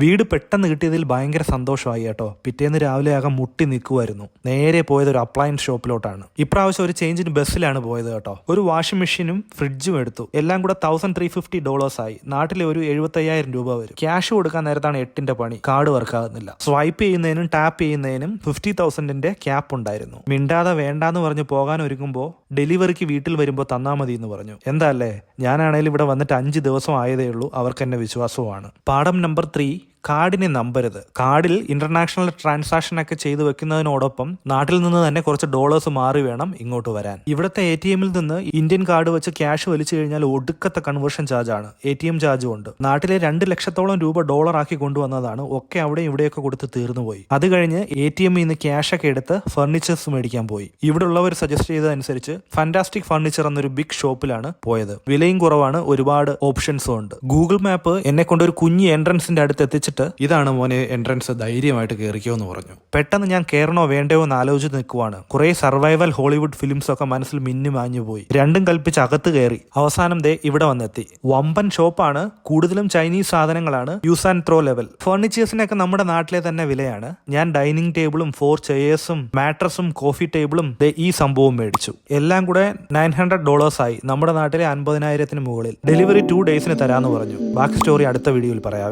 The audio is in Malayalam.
വീട് പെട്ടെന്ന് കിട്ടിയതിൽ ഭയങ്കര സന്തോഷമായി കേട്ടോ. പിറ്റേന്ന് രാവിലെ ആകെ മുട്ടി നിൽക്കുമായിരുന്നു. നേരെ പോയത് ഒരു അപ്ലയൻസ് ഷോപ്പിലോട്ടാണ്. ഇപ്രാവശ്യം ഒരു ചേഞ്ചിന് ബസ്സിലാണ് പോയത് കേട്ടോ. ഒരു വാഷിംഗ് മെഷീനും ഫ്രിഡ്ജും എടുത്തു. എല്ലാം കൂടെ $1350 ആയി. നാട്ടിലെ ഒരു 75,000 രൂപ വരും. ക്യാഷ് കൊടുക്കാൻ നേരത്താണ് 8ന്റെ പണി. കാർഡ് വർക്ക് ആകുന്നില്ല. സ്വൈപ്പ് ചെയ്യുന്നതിനും ടാപ്പ് ചെയ്യുന്നതിനും 50,000ന്റെ ക്യാപ്പ് ഉണ്ടായിരുന്നു. മിണ്ടാതെ വേണ്ടാന്ന് പറഞ്ഞ് പോകാൻ ഒരുങ്ങുമ്പോൾ ഡെലിവറിക്ക് വീട്ടിൽ വരുമ്പോൾ തന്നാ മതി എന്ന് പറഞ്ഞു. എന്താ അല്ലേ, ഞാനാണേലും ഇവിടെ വന്നിട്ട് 5 ദിവസം ആയതേ ഉള്ളൂ. അവർക്ക് എന്നെ വിശ്വാസവുമാണ്. പാഠം നമ്പർ 3, കാർഡിനെ നമ്പരുത്. കാർഡിൽ ഇന്റർനാഷണൽ ട്രാൻസാക്ഷൻ ഒക്കെ ചെയ്തു വെക്കുന്നതിനോടൊപ്പം നാട്ടിൽ നിന്ന് തന്നെ കുറച്ച് ഡോളേഴ്സ് മാറി വേണം ഇങ്ങോട്ട് വരാൻ. ഇവിടുത്തെ ATMിൽ നിന്ന് ഇന്ത്യൻ കാർഡ് വെച്ച് ക്യാഷ് വലിച്ചു കഴിഞ്ഞാൽ ഒടുക്കത്തെ കൺവേർഷൻ ചാർജ് ആണ്. ATM ചാർജും ഉണ്ട്. നാട്ടിലെ 2 ലക്ഷത്തോളം രൂപ ഡോളറാക്കി കൊണ്ടുവന്നതാണ്. ഒക്കെ അവിടെ ഇവിടെയൊക്കെ കൊടുത്ത് തീർന്നു പോയി. അത് കഴിഞ്ഞ് ATMിൽ നിന്ന് ക്യാഷ് ഒക്കെ എടുത്ത് ഫർണിച്ചേഴ്സ് മേടിക്കാൻ പോയി. ഇവിടെ ഉള്ളവർ സജസ്റ്റ് ചെയ്തതനുസരിച്ച് ഫാന്റാസ്റ്റിക് ഫർണിച്ചർ എന്നൊരു ബിഗ് ഷോപ്പിലാണ് പോയത്. വിലയും കുറവാണ്, ഒരുപാട് ഓപ്ഷൻസും ഉണ്ട്. ഗൂഗിൾ മാപ്പ് എന്നെ കൊണ്ട് ഒരു കുഞ്ഞ് എൻട്രൻസിന്റെ അടുത്ത് എത്തിച്ചിട്ട് ഇതാണ് മോനെ എൻട്രൻസ്, ധൈര്യമായിട്ട് കയറിക്കോ എന്ന് പറഞ്ഞു. പെട്ടെന്ന് ഞാൻ കയറണോ വേണ്ടയോ എന്ന് ആലോചിച്ച് നിൽക്കുവാണ്. കുറെ സർവൈവൽ ഹോളിവുഡ് ഫിലിംസ് ഒക്കെ മനസ്സിൽ മിന്നു മാഞ്ഞു പോയി. രണ്ടും കൽപ്പിച്ച് അകത്ത് കയറി. അവസാനം ദേ ഇവിടെ വന്നെത്തി. വമ്പൻ ഷോപ്പാണ്. കൂടുതലും ചൈനീസ് സാധനങ്ങളാണ്. Use and throw level. ഫർണിച്ചേഴ്സിനൊക്കെ നമ്മുടെ നാട്ടിലെ തന്നെ വിലയാണ്. ഞാൻ ഡൈനിങ് ടേബിളും 4 ചെയേഴ്സും മാട്രസും കോഫി ടേബിളും ഈ സംഭവം മേടിച്ചു. എല്ലാം കൂടെ $900 ആയി. നമ്മുടെ നാട്ടിലെ 50,000 മുകളിൽ. ഡെലിവറി 2 ഡേയ്സിന് തരാന്ന് പറഞ്ഞു. ബാക്കി സ്റ്റോറി അടുത്ത വീഡിയോയിൽ പറയാം.